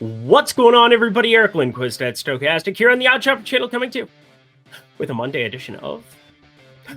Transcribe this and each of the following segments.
What's going on, everybody? Eric Lindquist at Stochastic here on the Odd Chopper channel, coming to you with a Monday edition of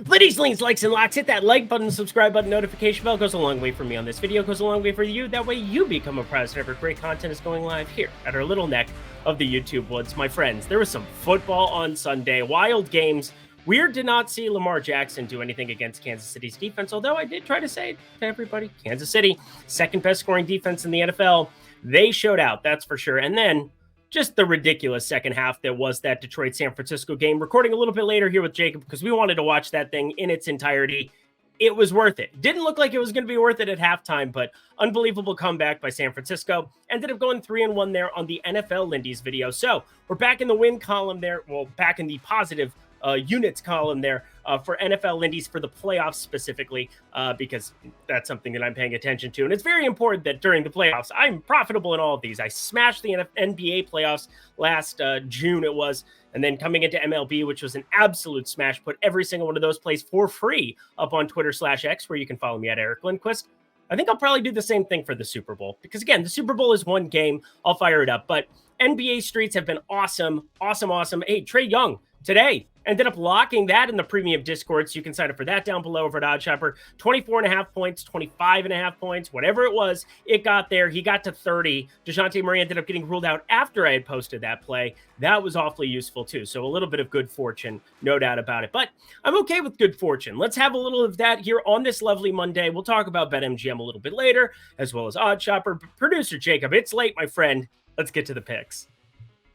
Liddy's Links, Likes, and Locks. Hit that like button, subscribe button, notification bell. Goes a long way for me on this video, goes a long way for you. That way you become a proud subscriber. Great content is going live here at our little neck of the YouTube woods. My friends, there was some football on Sunday. Wild games. Weird to not see Lamar Jackson do anything against Kansas City's defense, although I did try to say to everybody, Kansas City, second best scoring defense in the NFL. They showed out, that's for sure. And then just the ridiculous second half that was that Detroit-San Francisco game. Recording a little bit later here with Jacob because we wanted to watch that thing in its entirety. It was worth it. Didn't look like it was going to be worth it at halftime, but unbelievable comeback by San Francisco. Ended up going 3-1 there on the NFL Lindy's video. So we're back in the win column there. Well, back in the positive units column there for NFL Lindy's for the playoffs specifically, because that's something that I'm paying attention to. And it's very important that during the playoffs, I'm profitable in all of these. I smashed the NBA playoffs last June it was, and then coming into MLB, which was an absolute smash, put every single one of those plays for free up on Twitter/X, where you can follow me at Eric Lindquist. I think I'll probably do the same thing for the Super Bowl, because again, the Super Bowl is one game. I'll fire it up, but NBA streets have been awesome. Hey, Trae Young today ended up locking that in the premium Discord, so you can sign up for that down below over at Odd Chopper. 24.5 points, 25.5 points, whatever it was, it got there. He got to 30. DeJounte Murray ended up getting ruled out after I had posted that play. That was awfully useful too, so a little bit of good fortune, no doubt about it. But I'm okay with good fortune. Let's have a little of that here on this lovely Monday. We'll talk about BetMGM a little bit later, as well as Odd Chopper. Producer Jacob, it's late, my friend. Let's get to the picks.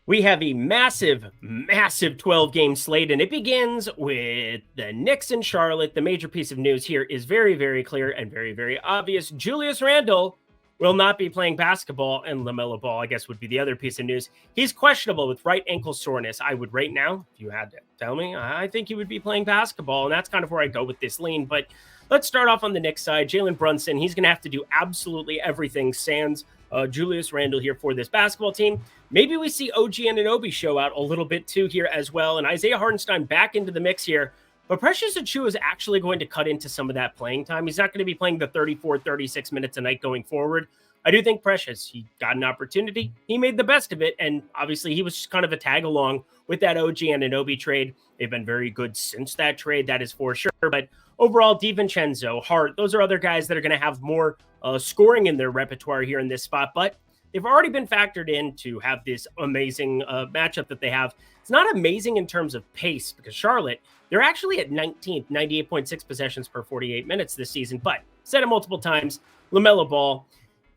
We have a massive 12-game slate, and it begins with the Knicks and Charlotte. The major piece of news here is very, very clear and very, very obvious. Julius Randle will not be playing basketball, and LaMelo Ball, I guess, would be the other piece of news. He's questionable with right ankle soreness. I would right now, if you had to tell me, I think he would be playing basketball, and that's kind of where I go with this lean. But let's start off on the Knicks side. Jalen Brunson, he's going to have to do absolutely everything sans Julius Randle here for this basketball team. Maybe we see OG Anunoby show out a little bit too here as well, and Isaiah Hartenstein back into the mix here. But Precious Achiuwa is actually going to cut into some of that playing time. He's not going to be playing the 34, 36 minutes a night going forward. I do think Precious, he got an opportunity. He made the best of it, and obviously he was just kind of a tag along with that OG Anunoby trade. They've been very good since that trade, that is for sure. But overall, DiVincenzo, Hart, those are other guys that are going to have more scoring in their repertoire here in this spot. But they've already been factored in to have this amazing matchup that they have. It's not amazing in terms of pace because Charlotte, they're actually at 19th, 98.6 possessions per 48 minutes this season. But said it multiple times, LaMelo Ball,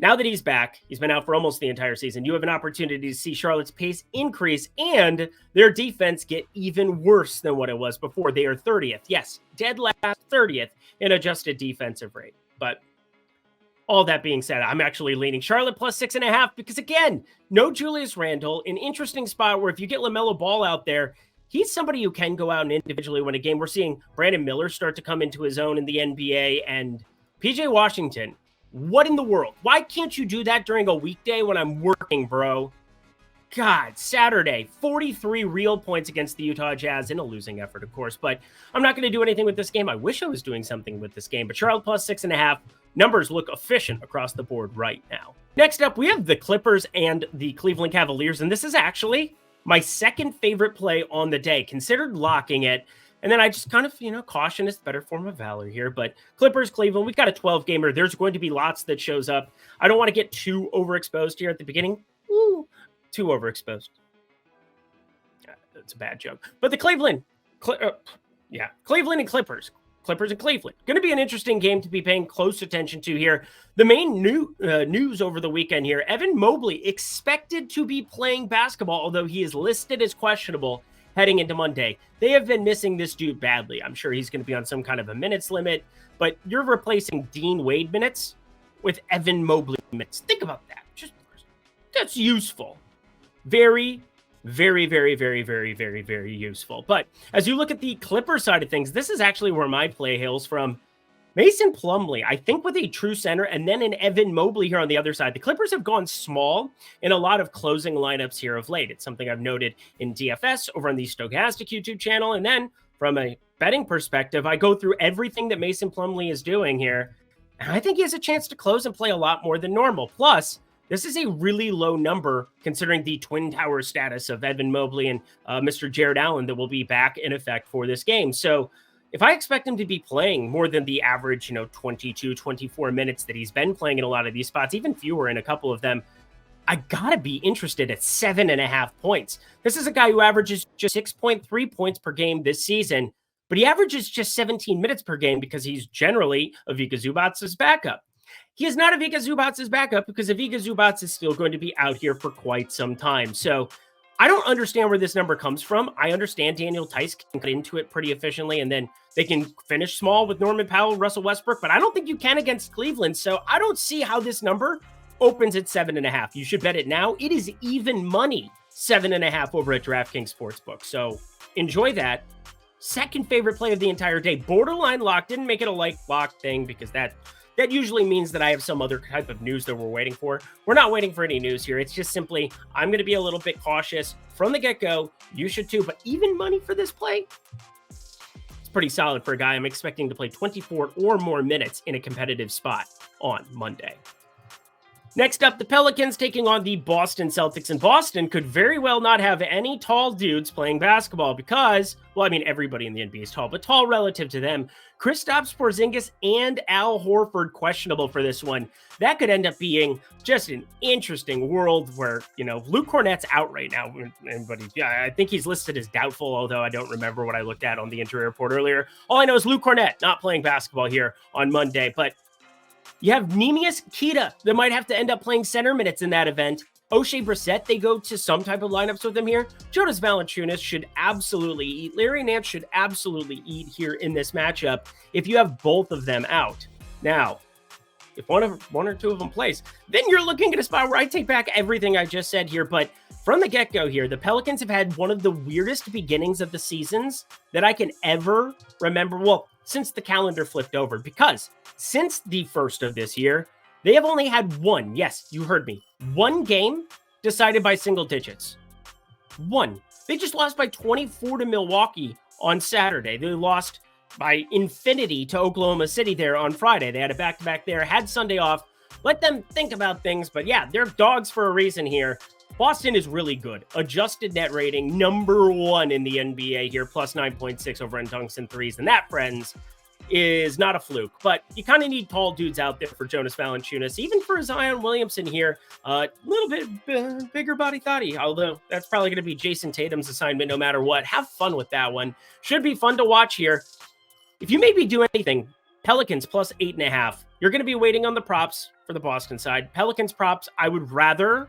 now that he's back, he's been out for almost the entire season. You have an opportunity to see Charlotte's pace increase and their defense get even worse than what it was before. They are 30th. Yes, dead last 30th in adjusted defensive rate. But all that being said, I'm actually leaning Charlotte plus 6.5 because, again, no Julius Randle, an interesting spot where if you get LaMelo Ball out there, he's somebody who can go out and individually win a game. We're seeing Brandon Miller start to come into his own in the NBA, and PJ Washington, what in the world? Why can't you do that during a weekday when I'm working, bro? God, Saturday, 43 real points against the Utah Jazz in a losing effort, of course, but I'm not going to do anything with this game. I wish I was doing something with this game, but Charlotte plus 6.5. Numbers look efficient across the board right now. Next up, we have the Clippers and the Cleveland Cavaliers, and this is actually my second favorite play on the day. Considered locking it, and then I just kind of, caution is the better form of valor here. But Clippers, Cleveland, we've got a 12-gamer. There's going to be lots that shows up. I don't want to get too overexposed here at the beginning. Ooh, too overexposed. That's a bad joke. But the Cleveland and Clippers. Clippers and Cleveland. Going to be an interesting game to be paying close attention to here. The main news over the weekend here, Evan Mobley expected to be playing basketball, although he is listed as questionable heading into Monday. They have been missing this dude badly. I'm sure he's going to be on some kind of a minutes limit, but you're replacing Dean Wade minutes with Evan Mobley minutes. Think about that. That's useful. Very useful. But as you look at the Clipper side of things, this is actually where my play hails from. Mason Plumlee, I think, with a true center, and then an Evan Mobley here on the other side. The Clippers have gone small in a lot of closing lineups here of late. It's something I've noted in DFS over on the Stochastic YouTube channel. And then from a betting perspective, I go through everything that Mason Plumlee is doing here. And I think he has a chance to close and play a lot more than normal. Plus, This is a really low number considering the Twin Tower status of Evan Mobley and Mr. Jared Allen that will be back in effect for this game. So if I expect him to be playing more than the average, 22, 24 minutes that he's been playing in a lot of these spots, even fewer in a couple of them, I gotta be interested at 7.5 points. This is a guy who averages just 6.3 points per game this season, but he averages just 17 minutes per game because he's generally Ivica Zubac's backup. He is not Ivica Zubac's backup because Ivica Zubac is still going to be out here for quite some time. So I don't understand where this number comes from. I understand Daniel Tice can get into it pretty efficiently, and then they can finish small with Norman Powell, Russell Westbrook, but I don't think you can against Cleveland. So I don't see how this number opens at 7.5. You should bet it now. It is even money, 7.5 over at DraftKings Sportsbook. So enjoy that. Second favorite play of the entire day, borderline lock. Didn't make it a lock thing because that usually means that I have some other type of news that we're waiting for. We're not waiting for any news here. It's just simply, I'm going to be a little bit cautious from the get-go. You should too, but even money for this play, it's pretty solid for a guy I'm expecting to play 24 or more minutes in a competitive spot on Monday. Next up, the Pelicans taking on the Boston Celtics, and Boston could very well not have any tall dudes playing basketball because, well, I mean, everybody in the NBA is tall, but tall relative to them. Kristaps Porzingis and Al Horford questionable for this one. That could end up being just an interesting world where, Luke Cornett's out right now. I think he's listed as doubtful, although I don't remember what I looked at on the injury report earlier. All I know is Luke Cornett not playing basketball here on Monday, but you have Neemias Queta that might have to end up playing center minutes in that event. O'Shea Brissett, they go to some type of lineups with him here. Jonas Valanciunas should absolutely eat. Larry Nance should absolutely eat here in this matchup if you have both of them out. Now, if one or two of them plays, then you're looking at a spot where I take back everything I just said here. But from the get-go here, the Pelicans have had one of the weirdest beginnings of the seasons that I can ever remember. Well, since the calendar flipped over, because since the first of this year, they have only had one, yes, you heard me, one game decided by single digits. One. They just lost by 24 to Milwaukee on Saturday. They lost by infinity to Oklahoma City there on Friday. They had a back-to-back there, had Sunday off. Let them think about things, but yeah, they're dogs for a reason here. Boston is really good. Adjusted net rating, number one in the NBA here, plus 9.6 over in dunks and threes. And that, friends, is not a fluke. But you kind of need tall dudes out there for Jonas Valanciunas, even for Zion Williamson here. A little bit bigger body thotty, although that's probably going to be Jason Tatum's assignment no matter what. Have fun with that one. Should be fun to watch here. If you maybe do anything, Pelicans plus 8.5. You're going to be waiting on the props for the Boston side. Pelicans props, I would rather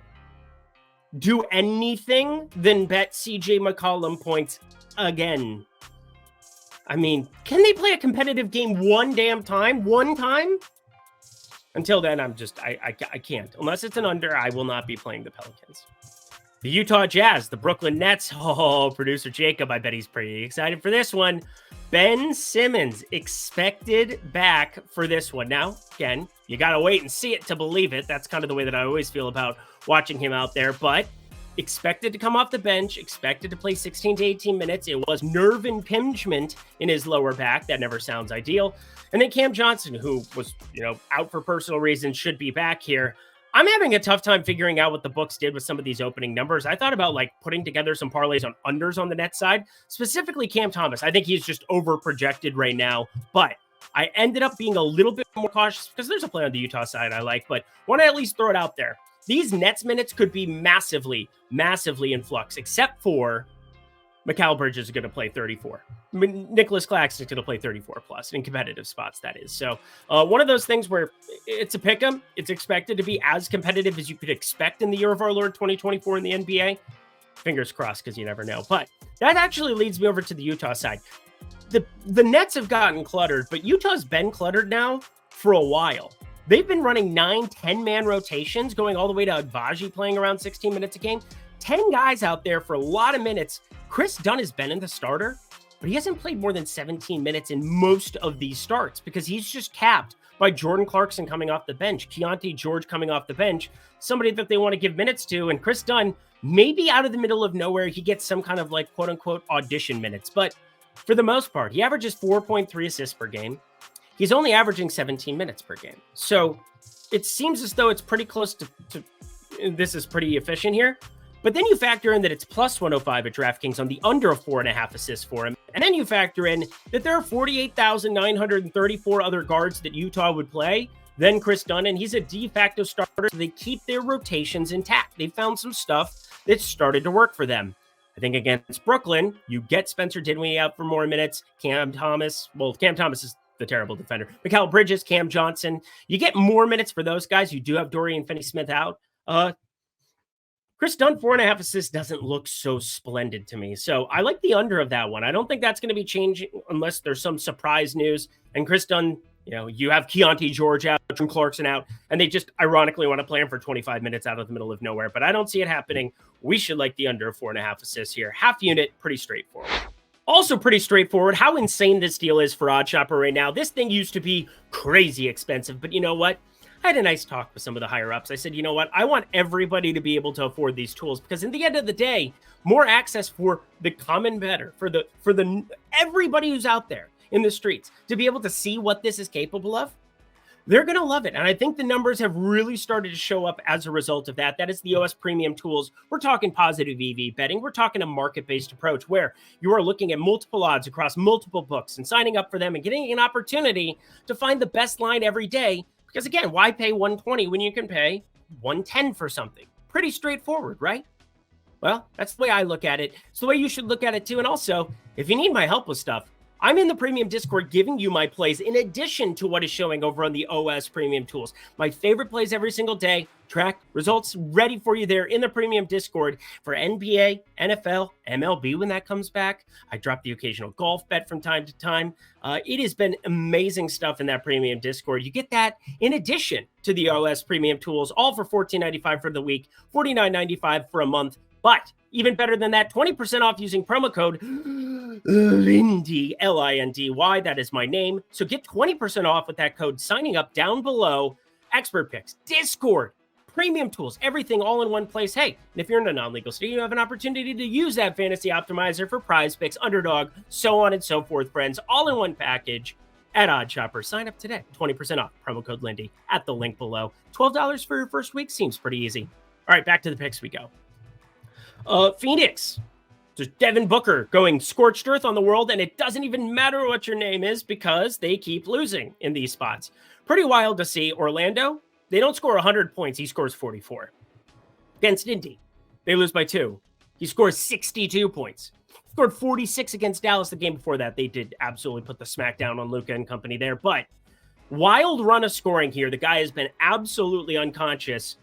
do anything than bet CJ McCollum points again. I mean, can they play a competitive game one damn time? One time? Until then, I can't. Unless it's an under, I will not be playing the Pelicans. The Utah Jazz, the Brooklyn Nets. Oh, producer Jacob, I bet he's pretty excited for this one. Ben Simmons expected back for this one. Now, again, you got to wait and see it to believe it. That's kind of the way that I always feel about watching him out there. But expected to come off the bench, expected to play 16 to 18 minutes. It was nerve impingement in his lower back. That never sounds ideal. And then Cam Johnson, who was, out for personal reasons, should be back here. I'm having a tough time figuring out what the books did with some of these opening numbers. I thought about putting together some parlays on unders on the net side, specifically Cam Thomas. I think he's just over projected right now, but I ended up being a little bit more cautious because there's a play on the Utah side I like, but want to at least throw it out there. These Nets minutes could be massively, massively in flux, except for Mikal Bridges is going to play 34. Nicholas Claxton is going to play 34 plus in competitive spots, that is. So one of those things where it's a pick 'em. It's expected to be as competitive as you could expect in the year of our Lord 2024 in the NBA. Fingers crossed, because you never know. But that actually leads me over to the Utah side. The Nets have gotten cluttered, but Utah's been cluttered now for a while. They've been running 9, 10-man rotations, going all the way to Agbaji playing around 16 minutes a game. 10 guys out there for a lot of minutes. Chris Dunn has been in the starter, but he hasn't played more than 17 minutes in most of these starts because he's just capped by Jordan Clarkson coming off the bench, Keontae George coming off the bench, somebody that they want to give minutes to, and Chris Dunn, maybe out of the middle of nowhere, he gets some kind of quote-unquote audition minutes. But for the most part, he averages 4.3 assists per game. He's only averaging 17 minutes per game. So it seems as though it's pretty close to this is pretty efficient here. But then you factor in that it's plus 105 at DraftKings on the under 4.5 assists for him. And then you factor in that there are 48,934 other guards that Utah would play than Chris Dunn, and he's a de facto starter. So they keep their rotations intact. They found some stuff that started to work for them. I think against Brooklyn, you get Spencer Dinwiddie out for more minutes. Cam Thomas is the terrible defender. Mikal Bridges, Cam Johnson. You get more minutes for those guys. You do have Dorian Finney-Smith out. Chris Dunn, 4.5 assists doesn't look so splendid to me. So I like the under of that one. I don't think that's going to be changing unless there's some surprise news. And Chris Dunn, you have Keontae George out, Jim Clarkson out, and they just ironically want to play him for 25 minutes out of the middle of nowhere. But I don't see it happening. We should like the under 4.5 assists here. Half unit, pretty straightforward. Also pretty straightforward, how insane this deal is for OddsShopper right now. This thing used to be crazy expensive, but you know what? I had a nice talk with some of the higher ups. I said, you know what? I want everybody to be able to afford these tools because in the end of the day, more access for the common better, for the everybody who's out there in the streets to be able to see what this is capable of. They're going to love it. And I think the numbers have really started to show up as a result of that. That is the OS Premium tools. We're talking positive EV betting. We're talking a market-based approach where you are looking at multiple odds across multiple books and signing up for them and getting an opportunity to find the best line every day. Because again, why pay $120 when you can pay $110 for something? Pretty straightforward, right? Well, that's the way I look at it. It's the way you should look at it too. And also, if you need my help with stuff, I'm in the premium Discord giving you my plays in addition to what is showing over on the OS premium tools. My favorite plays every single day, track results ready for you there in the premium Discord for NBA, NFL, MLB when that comes back. I drop the occasional golf bet from time to time. It has been amazing stuff in that premium Discord. You get that in addition to the OS premium tools, all for $14.95 for the week, $49.95 for a month. But even better than that, 20% off using promo code Lindy, Lindy. That is my name. So get 20% off with that code signing up down below. Expert picks, Discord, premium tools, everything all in one place. Hey, and if you're in a non-legal state, you have an opportunity to use that fantasy optimizer for prize picks, underdog, so on and so forth, friends, all in one package at OddsShopper. Sign up today, 20% off, promo code Lindy at the link below. $12 for your first week seems pretty easy. All right, back to the picks we go. Phoenix, just Devin Booker going scorched earth on the world, and it doesn't even matter what your name is because they keep losing in these spots. Pretty wild to see. Orlando, they don't score 100 points. He scores 44. Against Indy, they lose by 2. He scores 62 points. Scored 46 against Dallas the game before that. They did absolutely put the smack down on Luka and company there, but wild run of scoring here. The guy has been absolutely unconscious,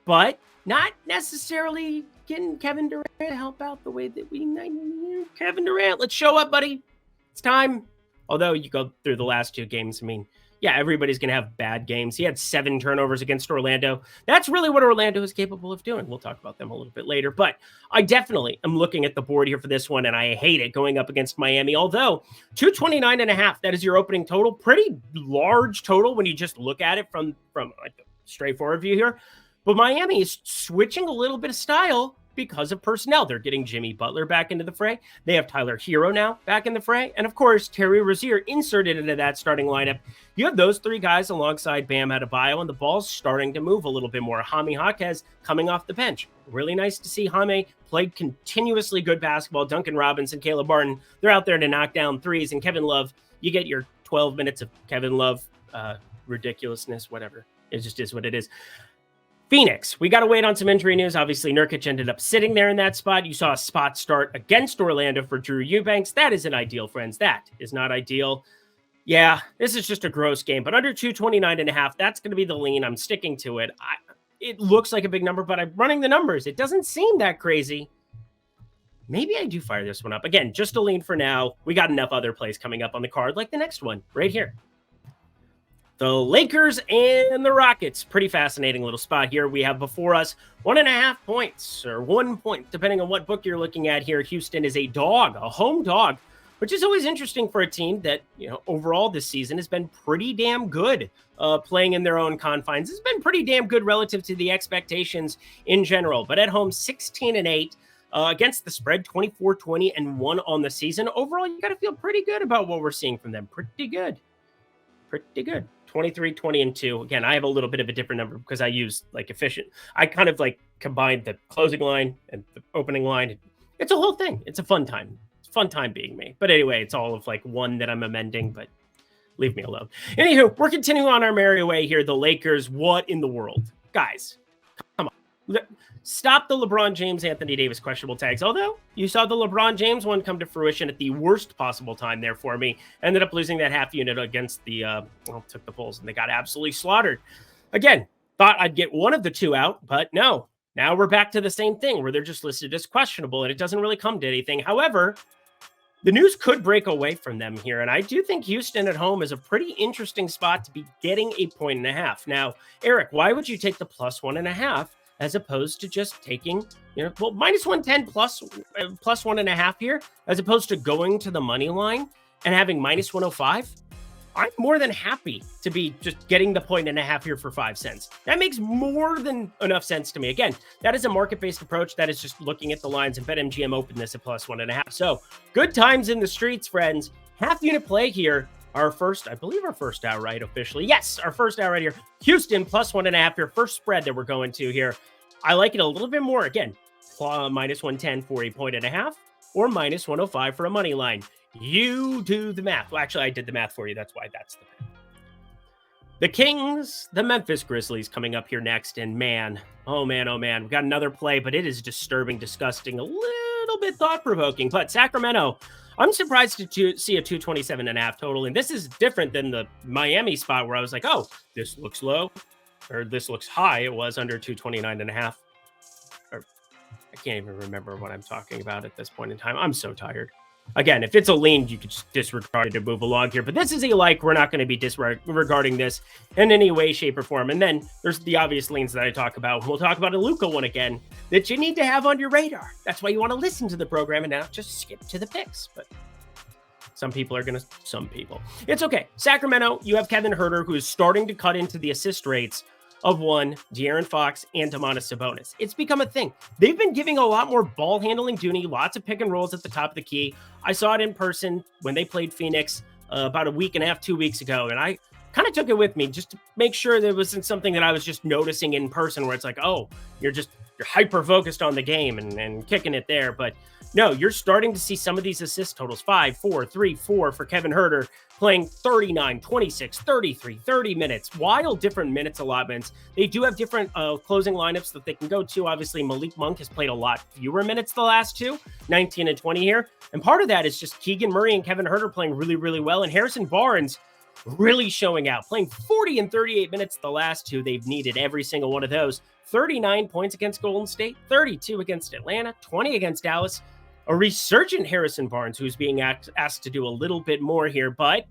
but not necessarily getting Kevin Durant to help out the way that we need. Kevin Durant, let's show up, buddy. It's time. Although you go through the last 2 games, I mean, yeah, everybody's going to have bad games. He had 7 turnovers against Orlando. That's really what Orlando is capable of doing. We'll talk about them a little bit later, but I definitely am looking at the board here for this one, and I hate it going up against Miami. Although 229.5, that is your opening total. Pretty large total when you just look at it from like a straightforward view here. But Miami is switching a little bit of style because of personnel. They're getting Jimmy Butler back into the fray. They have Tyler Hero now back in the fray. And of course, Terry Rozier inserted into that starting lineup. You have those 3 guys alongside Bam Adebayo, and the ball's starting to move a little bit more. Jaime Jaquez coming off the bench. Really nice to see Jaime play continuously good basketball. Duncan Robinson, Caleb Martin, they're out there to knock down threes. And Kevin Love, you get your 12 minutes of Kevin Love ridiculousness, whatever. It just is what it is. Phoenix, we got to wait on some injury news. Obviously, Nurkic ended up sitting there in that spot. You saw a spot start against Orlando for Drew Eubanks. That isn't ideal, friends. That is not ideal. Yeah, this is just a gross game, but under 229.5, that's going to be the lean. I'm sticking to it. It looks like a big number, but I'm running the numbers. It doesn't seem that crazy. Maybe I do fire this one up. Again, just a lean for now. We got enough other plays coming up on the card, like the next one right here. The Lakers and the Rockets. Pretty fascinating little spot here. We have before us 1.5 points or 1 point, depending on what book you're looking at here. Houston is a dog, a home dog, which is always interesting for a team that, overall this season has been pretty damn good playing in their own confines. It's been pretty damn good relative to the expectations in general. But at home, 16-8. Against the spread, 24-20-1 on the season. Overall, you got to feel pretty good about what we're seeing from them. Pretty good. Pretty good. 23, 20, and 2. Again, I have a little bit of a different number because I use like efficient. I kind of like combined the closing line and the opening line. It's a whole thing. It's a fun time. It's a fun time being me. But anyway, it's all of like one that I'm amending, but leave me alone. Anywho, we're continuing on our merry way here. The Lakers, what in the world? Guys, come on. Stop the LeBron James, Anthony Davis questionable tags. Although you saw the LeBron James one come to fruition at the worst possible time there for me. Ended up losing that half unit against the, took the Bulls, and they got absolutely slaughtered. Again, thought I'd get one of the two out, but no. Now we're back to the same thing where they're just listed as questionable, and it doesn't really come to anything. However, the news could break away from them here, and I do think Houston at home is a pretty interesting spot to be getting a 1.5. Now, Eric, why would you take the plus 1.5 as opposed to just taking, minus 110 plus 1.5 here, as opposed to going to the money line and having minus 105? I'm more than happy to be just getting the 1.5 here for 5 cents. That makes more than enough sense to me. Again, that is a market-based approach. That is just looking at the lines, and BetMGM opened this at plus 1.5. So good times in the streets, friends. Half unit play here. I believe our first outright officially. Yes, our first outright here. Houston plus 1.5 here. First spread that we're going to here. I like it a little bit more. Again, minus 110 for a 1.5 or minus 105 for a money line. You do the math. Well, actually, I did the math for you. That's why that's the math. The Kings, the Memphis Grizzlies coming up here next. And man, oh man, we got another play, but it is disturbing, disgusting, a little bit thought-provoking. But Sacramento, I'm surprised to see a 227.5 total. And this is different than the Miami spot where I was like, oh, this looks low, or this looks high. It was under 229.5. Or I can't even remember what I'm talking about at this point in time. I'm so tired. Again, if it's a lean, you could just disregard it to move along here. But this is a like. We're not going to be disregarding this in any way, shape, or form. And then there's the obvious leans that I talk about. We'll talk about a Luka one again that you need to have on your radar. That's why you want to listen to the program and not just skip to the picks. But some people. It's okay. Sacramento, you have Kevin Huerter, who is starting to cut into the assist rates of one, De'Aaron Fox, and Domantas Sabonis. It's become a thing. They've been giving a lot more ball handling duty, lots of pick and rolls at the top of the key. I saw it in person when they played Phoenix about a week and a half, 2 weeks ago, and I kind of took it with me just to make sure there wasn't something that I was just noticing in person where it's like, oh, you're hyper focused on the game and kicking it there. But no, you're starting to see some of these assist totals, 5, 4, 3, 4 for Kevin Huerter, playing 39, 26, 33, 30 minutes, wild different minutes allotments. They do have different closing lineups that they can go to. Obviously, Malik Monk has played a lot fewer minutes the last two, 19 and 20 here. And part of that is just Keegan Murray and Kevin Huerter playing really, really well. And Harrison Barnes really showing out, playing 40 and 38 minutes the last two. They've needed every single one of those. 39 points against Golden State, 32 against Atlanta, 20 against Dallas. A resurgent Harrison Barnes, who's being asked to do a little bit more here. But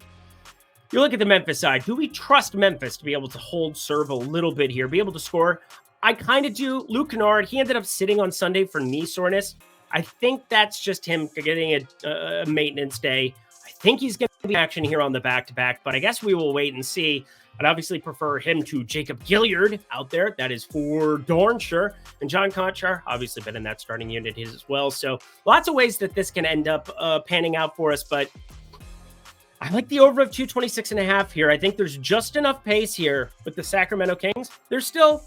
you look at the Memphis side. Do we trust Memphis to be able to hold serve a little bit here, be able to score? I kind of do. Luke Kennard, he ended up sitting on Sunday for knee soreness. I think that's just him getting a maintenance day. I think he's going to be in action here on the back-to-back, but I guess we will wait and see. I'd obviously prefer him to Jacob Gilyard out there. That is for darn sure. And John Conchar, obviously been in that starting unit as well. So lots of ways that this can end up panning out for us. But I like the over of 226.5 here. I think there's just enough pace here with the Sacramento Kings. They're still,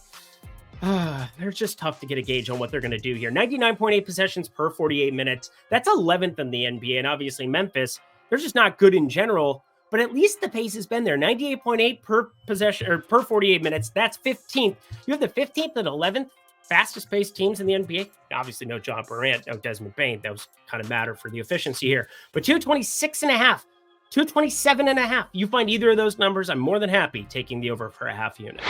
they're just tough to get a gauge on what they're going to do here. 99.8 possessions per 48 minutes. That's 11th in the NBA. And obviously Memphis, they're just not good in general. But at least the pace has been there. 98.8 per possession or per 48 minutes. That's 15th. You have the 15th and 11th fastest paced teams in the NBA. Obviously, no John Morant, no Desmond Bane. Those kind of matter for the efficiency here. But 226.5, 227.5. You find either of those numbers, I'm more than happy taking the over for a half unit.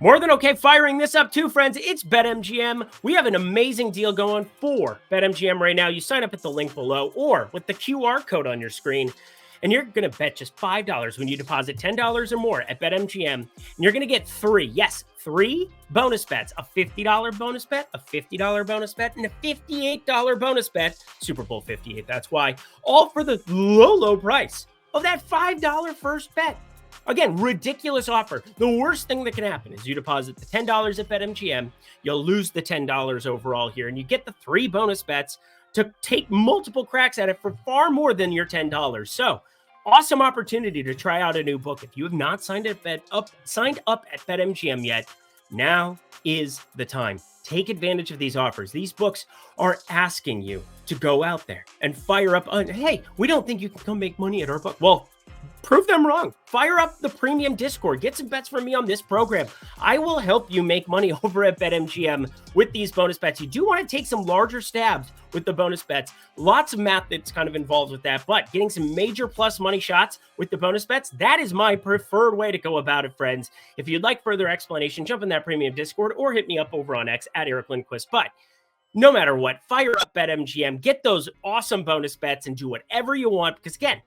More than okay firing this up too, friends. It's BetMGM. We have an amazing deal going for BetMGM right now. You sign up at the link below or with the QR code on your screen. And you're going to bet just $5 when you deposit $10 or more at BetMGM. And you're going to get three bonus bets. A $50 bonus bet, a $50 bonus bet, and a $58 bonus bet. Super Bowl 58, that's why. All for the low price of that $5 first bet. Again, ridiculous offer. The worst thing that can happen is you deposit the $10 at BetMGM. You'll lose the $10 overall here. And you get the 3 bonus bets to take multiple cracks at it for far more than your $10. So awesome opportunity to try out a new book. If you have not signed up at BetMGM yet, now is the time. Take advantage of these offers. These books are asking you to go out there and fire up. Hey, we don't think you can come make money at our book. Well, prove them wrong. Fire up the premium Discord. Get some bets from me on this program. I will help you make money over at BetMGM with these bonus bets. You do want to take some larger stabs with the bonus bets. Lots of math that's kind of involved with that, but getting some major plus money shots with the bonus bets, that is my preferred way to go about it, friends. If you'd like further explanation, jump in that premium Discord or hit me up over on X at Eric Lindquist. But no matter what, fire up BetMGM, get those awesome bonus bets and do whatever you want because, again,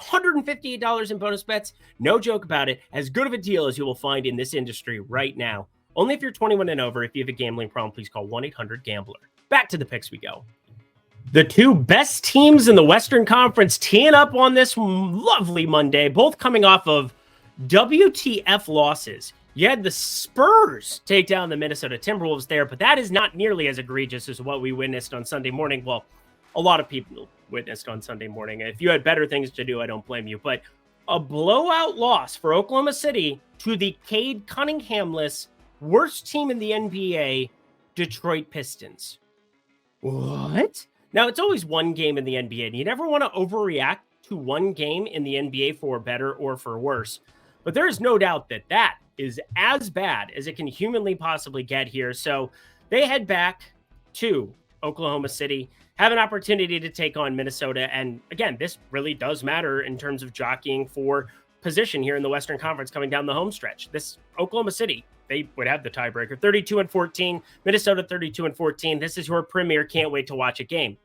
$158 in bonus bets, no joke about it, as good of a deal as you will find in this industry right now. Only if you're 21 and over. If you have a gambling problem, please call 1-800-GAMBLER. Back to the picks we go. The two best teams in the Western Conference teeing up on this lovely Monday, both coming off of WTF losses. You had the Spurs take down the Minnesota Timberwolves there, but that is not nearly as egregious as what we witnessed on Sunday morning. Well, a lot of people witnessed on Sunday morning. If you had better things to do, I don't blame you. But a blowout loss for Oklahoma City to the Cade Cunningham-less worst team in the NBA, Detroit Pistons. What? Now, it's always one game in the NBA, and you never want to overreact to one game in the NBA for better or for worse. But there is no doubt that that is as bad as it can humanly possibly get here. So they head back to Oklahoma City, have an opportunity to take on Minnesota. And again, this really does matter in terms of jockeying for position here in the Western Conference coming down the home stretch. This Oklahoma City, they would have the tiebreaker. 32-14, Minnesota 32-14. This is your premier. Can't wait to watch a game.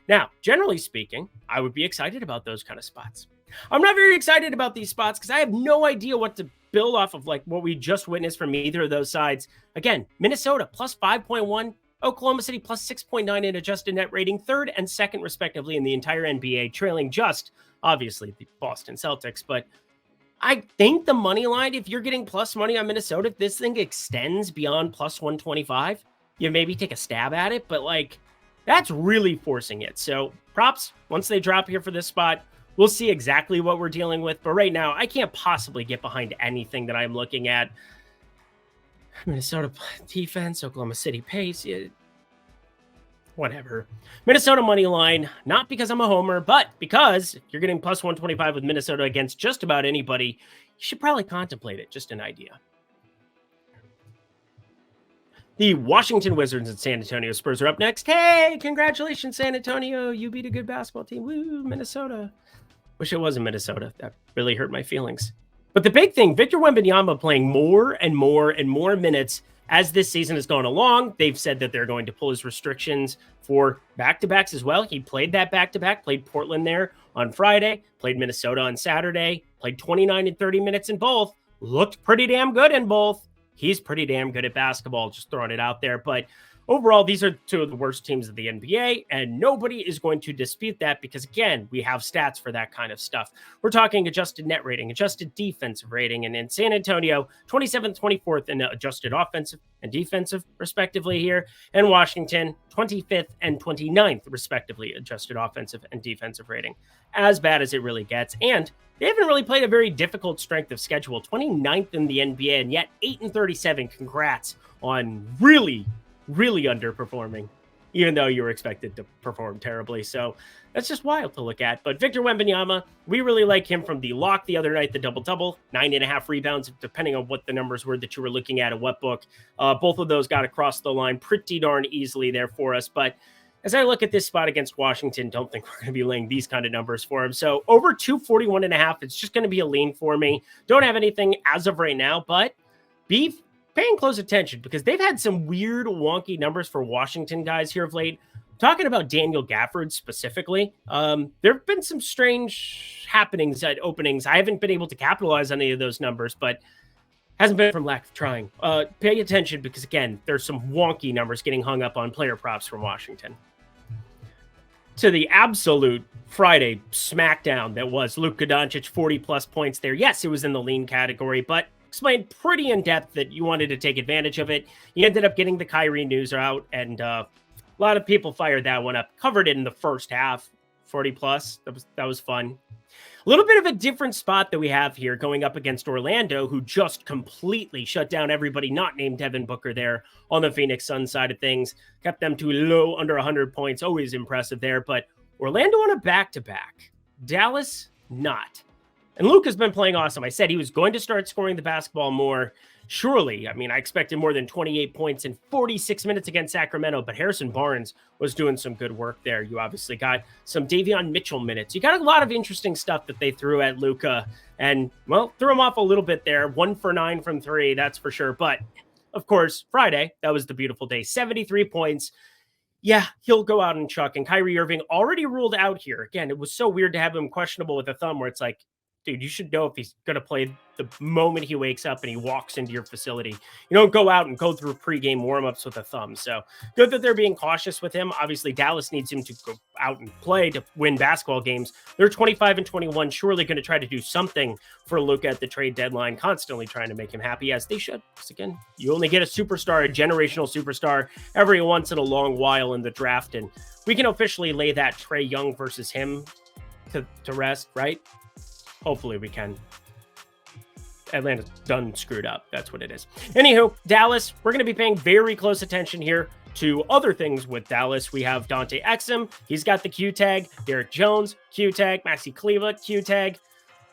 Now, generally speaking, I would be excited about those kind of spots. I'm not very excited about these spots because I have no idea what to build off of, like what we just witnessed from either of those sides. Again, Minnesota plus 5.1, Oklahoma City plus 6.9 in adjusted net rating, third and second respectively in the entire NBA, trailing just, obviously, the Boston Celtics. But I think the money line, if you're getting plus money on Minnesota, if this thing extends beyond plus 125, you maybe take a stab at it. But, like, that's really forcing it. So props, once they drop here for this spot, we'll see exactly what we're dealing with. But right now, I can't possibly get behind anything that I'm looking at. Minnesota defense, Oklahoma City pace, whatever. Minnesota money line, not because I'm a homer, but because if you're getting plus 125 with Minnesota against just about anybody, you should probably contemplate it. Just an idea. The Washington Wizards and San Antonio Spurs are up next. Hey, congratulations, San Antonio. You beat a good basketball team. Woo, Minnesota. Wish it wasn't Minnesota. That really hurt my feelings. But the big thing, Victor Wembanyama playing more and more and more minutes as this season has gone along. They've said that they're going to pull his restrictions for back-to-backs as well. He played that back-to-back, played Portland there on Friday, played Minnesota on Saturday, played 29 and 30 minutes in both, looked pretty damn good in both. He's pretty damn good at basketball, just throwing it out there. But overall, these are two of the worst teams of the NBA, and nobody is going to dispute that because, again, we have stats for that kind of stuff. We're talking adjusted net rating, adjusted defensive rating, and in San Antonio, 27th, 24th in adjusted offensive and defensive, respectively here, and Washington, 25th and 29th, respectively, adjusted offensive and defensive rating. As bad as it really gets, and they haven't really played a very difficult strength of schedule, 29th in the NBA, and yet 8-37. Congrats on really underperforming, even though you were expected to perform terribly. So that's just wild to look at. But Victor Wembanyama, we really like him from the lock the other night, the double-double, 9.5 rebounds, depending on what the numbers were that you were looking at what book. Both of those got across the line pretty darn easily there for us. But as I look at this spot against Washington, don't think we're going to be laying these kind of numbers for him. So over 241.5, it's just going to be a lean for me. Don't have anything as of right now, but be paying close attention because they've had some weird, wonky numbers for Washington guys here of late. Talking about Daniel Gafford specifically, there have been some strange happenings at openings. I haven't been able to capitalize on any of those numbers, but hasn't been from lack of trying. Pay attention because, again, there's some wonky numbers getting hung up on player props from Washington. To the absolute Friday smackdown that was Luka Doncic, 40-plus points there. Yes, it was in the lean category, but explained pretty in depth that you wanted to take advantage of it. You ended up getting the Kyrie news out, and a lot of people fired that one up. Covered it in the first half, 40 plus. That was fun. A little bit of a different spot that we have here going up against Orlando, who just completely shut down everybody not named Devin Booker there on the Phoenix Suns side of things. Kept them to low under 100 points. Always impressive there. But Orlando on a back-to-back. Dallas, not. And Luke has been playing awesome. I said he was going to start scoring the basketball more. Surely, I mean, I expected more than 28 points in 46 minutes against Sacramento, but Harrison Barnes was doing some good work there. You obviously got some Davion Mitchell minutes. You got a lot of interesting stuff that they threw at Luka, and, well, threw him off a little bit there. 1 for 9 from 3, that's for sure. But, of course, Friday, that was the beautiful day. 73 points. Yeah, he'll go out and chuck. And Kyrie Irving already ruled out here. Again, it was so weird to have him questionable with a thumb where it's like, dude, you should know if he's going to play the moment he wakes up and he walks into your facility. You don't go out and go through pregame warmups with a thumb. So good that they're being cautious with him. Obviously, Dallas needs him to go out and play to win basketball games. They're 25-21, surely going to try to do something for Luka at the trade deadline, constantly trying to make him happy, as they should. Because again, you only get a superstar, a generational superstar, every once in a long while in the draft. And we can officially lay that Trae Young versus him to rest, right? Hopefully we can. Atlanta's done screwed up. That's what it is. Anywho, Dallas, we're going to be paying very close attention here to other things with Dallas. We have Dante Exum. He's got the Q tag. Derek Jones, Q tag. Maxi Kleber, Q tag.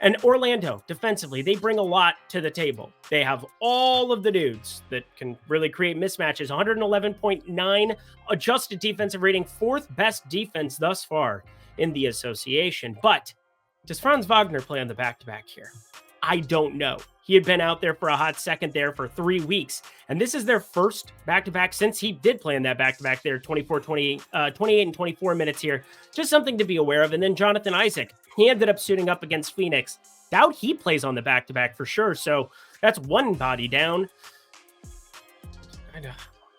And Orlando, defensively, they bring a lot to the table. They have all of the dudes that can really create mismatches. 111.9 adjusted defensive rating, 4th best defense thus far in the association. But does Franz Wagner play on the back-to-back here? I don't know. He had been out there for a hot second there for 3 weeks, and this is their first back-to-back since he did play in that back-to-back there, 28 and 24 minutes here. Just something to be aware of. And then Jonathan Isaac, he ended up suiting up against Phoenix. Doubt he plays on the back-to-back for sure, so that's one body down.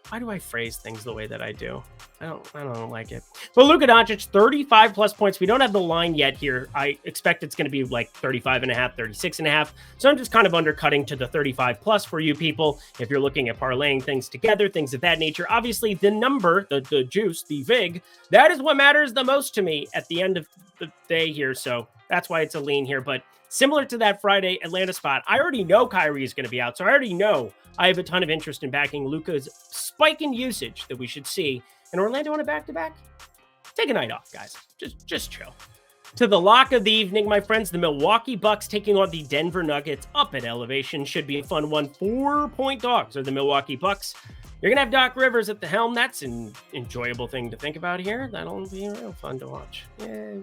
Why do I phrase things the way that I do? I don't like it. But Luka Doncic, 35 plus points. We don't have the line yet here. I expect it's going to be like 35 and a half, 36 and a half. So I'm just kind of undercutting to the 35 plus for you people. If you're looking at parlaying things together, things of that nature, obviously the number, the juice, the VIG, that is what matters the most to me at the end of the day here. So that's why it's a lean here. But similar to that Friday Atlanta spot, I already know Kyrie is going to be out. So I already know I have a ton of interest in backing Luka's spike in usage that we should see. And Orlando on a back-to-back? Take a night off, guys. Just chill. To the lock of the evening, my friends, the Milwaukee Bucks taking on the Denver Nuggets up at elevation. Should be a fun one. 4-point dogs are the Milwaukee Bucks. You're going to have Doc Rivers at the helm. That's an enjoyable thing to think about here. That'll be real fun to watch. Yeah.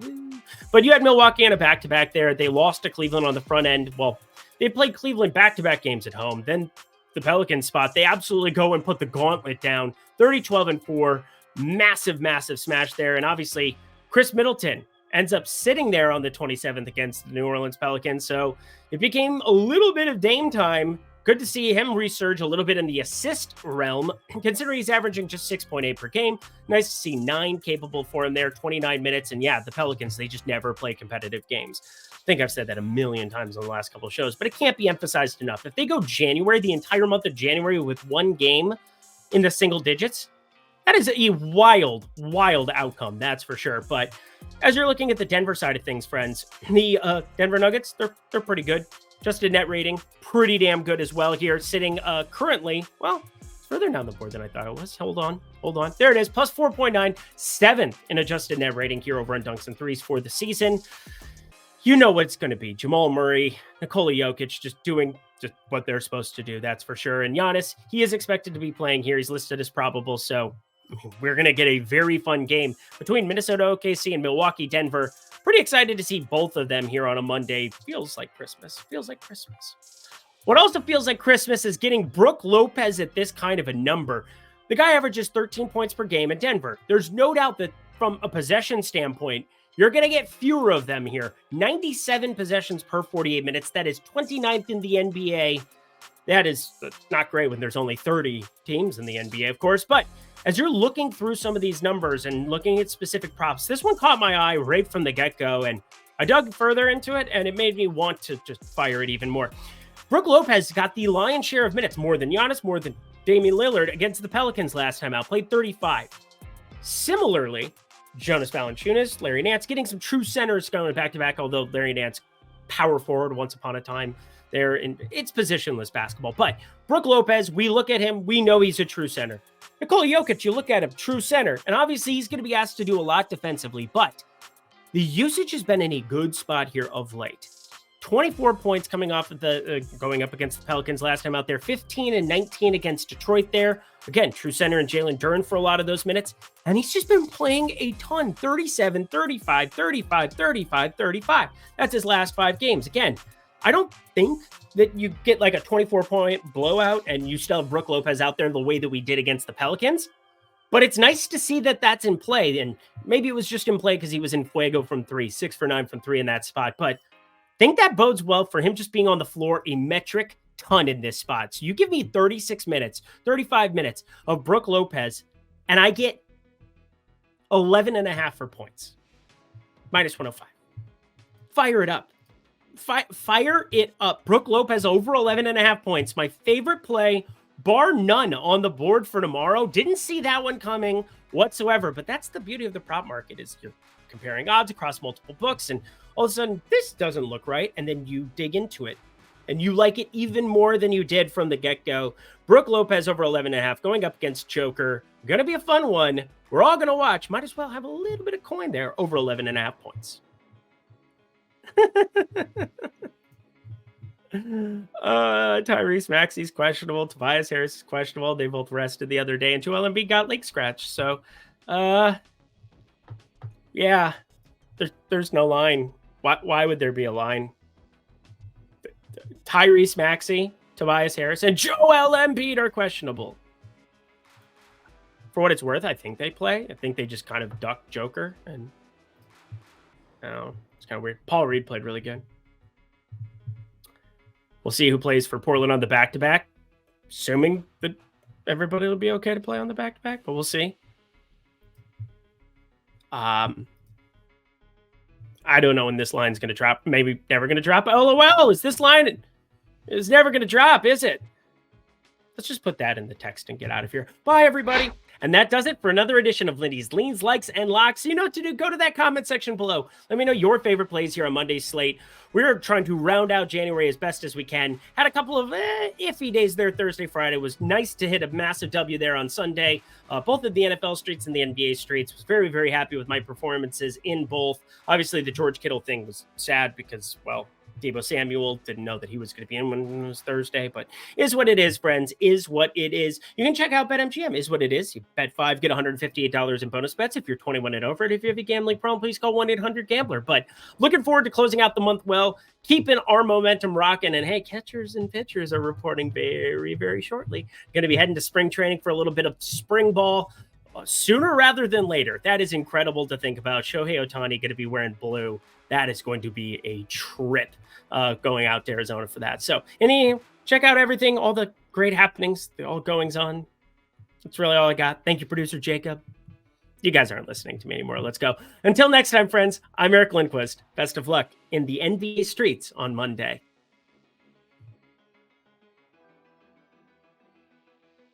But you had Milwaukee on a back-to-back there. They lost to Cleveland on the front end. Well, they played Cleveland back-to-back games at home. Then the Pelicans spot, they absolutely go and put the gauntlet down. 30-12-4. Massive smash there. And obviously, Chris Middleton ends up sitting there on the 27th against the New Orleans Pelicans. So it became a little bit of Dame time. Good to see him resurge a little bit in the assist realm, considering he's averaging just 6.8 per game. Nice to see 9 capable for him there, 29 minutes. And yeah, the Pelicans, they just never play competitive games. I think I've said that a million times on the last couple of shows, but it can't be emphasized enough. If they go January, the entire month of January with 1 game in the single digits, that is a wild outcome, that's for sure. But as you're looking at the Denver side of things, friends, the Denver Nuggets, they're pretty good. Adjusted net rating, pretty damn good as well here, sitting currently, well, further down the board than I thought it was. Hold on. There it is, plus 4.9, 7th in adjusted net rating here over on Dunks and Threes for the season. You know what it's going to be. Jamal Murray, Nikola Jokic just doing just what they're supposed to do, that's for sure. And Giannis, he is expected to be playing here. He's listed as probable, so we're going to get a very fun game between Minnesota, OKC, and Milwaukee, Denver. Pretty excited to see both of them here on a Monday. Feels like Christmas. What also feels like Christmas is getting Brook Lopez at this kind of a number. The guy averages 13 points per game in Denver. There's no doubt that from a possession standpoint, you're going to get fewer of them here. 97 possessions per 48 minutes. That is 29th in the NBA. That is not great when there's only 30 teams in the NBA, of course. But as you're looking through some of these numbers and looking at specific props, this one caught my eye right from the get-go. And I dug further into it, and it made me want to just fire it even more. Brook Lopez got the lion's share of minutes, more than Giannis, more than Damian Lillard against the Pelicans last time out. Played 35. Similarly, Jonas Valanciunas, Larry Nance, getting some true centers going back-to-back, although Larry Nance, power forward once upon a time. It's positionless basketball. But Brook Lopez, we look at him, we know he's a true center. Nikola Jokic, you look at him, true center. And obviously he's going to be asked to do a lot defensively, but the usage has been in a good spot here of late. 24 points coming off of going up against the Pelicans last time out there. 15 and 19 against Detroit there. Again, true center and Jalen Duren for a lot of those minutes. And he's just been playing a ton. 37, 35, 35, 35, 35. That's his last 5 games. Again, I don't think that you get like a 24-point blowout and you still have Brook Lopez out there the way that we did against the Pelicans. But it's nice to see that that's in play. And maybe it was just in play because he was in fuego from 3, 6 for 9 from 3 in that spot. But I think that bodes well for him just being on the floor a metric ton in this spot. So you give me 36 minutes, 35 minutes of Brook Lopez, and I get 11.5 for points. Minus 105. Fire it up. Fire it up. Brook Lopez over 11.5 points. My favorite play, bar none, on the board for tomorrow. Didn't see that one coming whatsoever, but that's the beauty of the prop market is you're comparing odds across multiple books, and all of a sudden, this doesn't look right, and then you dig into it, and you like it even more than you did from the get-go. Brook Lopez over 11.5, going up against Joker. Going to be a fun one. We're all going to watch. Might as well have a little bit of coin there, over 11.5 points. Tyrese Maxey's questionable. Tobias Harris is questionable. They both rested the other day, and Joel Embiid got leg scratch. So, yeah, there's no line. Why would there be a line? Tyrese Maxey, Tobias Harris, and Joel Embiid are questionable. For what it's worth, I think they play. I think they just kind of duck Joker, and it's kind of weird. Paul Reed played really good. We'll see who plays for Portland on the back-to-back, assuming that everybody will be okay to play on the back-to-back, but we'll see. I don't know when this line's going to drop. Maybe never going to drop. LOL, is this line is never going to drop, is it? Let's just put that in the text and get out of here. Bye, everybody. And that does it for another edition of Lindy's Leans, Likes, and Locks. You know what to do. Go to that comment section below. Let me know your favorite plays here on Monday's slate. We're trying to round out January as best as we can. Had a couple of iffy days there Thursday, Friday. It was nice to hit a massive W there on Sunday. Both of the NFL streets and the NBA streets. Was very, very happy with my performances in both. Obviously, the George Kittle thing was sad because, well, Deebo Samuel didn't know that he was going to be in when it was Thursday, but is what it is, friends, is what it is. You can check out BetMGM, is what it is. You bet 5, get $158 in bonus bets if you're 21 and over. And if you have a gambling problem, please call 1-800-GAMBLER. But looking forward to closing out the month well, keeping our momentum rocking. And hey, catchers and pitchers are reporting very, very shortly. Going to be heading to spring training for a little bit of spring ball sooner rather than later. That is incredible to think about. Shohei Ohtani going to be wearing blue. That is going to be a trip going out to Arizona for that. So check out everything, all the great happenings, all goings on. That's really all I got. Thank you, producer Jacob. You guys aren't listening to me anymore. Let's go. Until next time, friends, I'm Eric Lindquist. Best of luck in the NBA streets on Monday.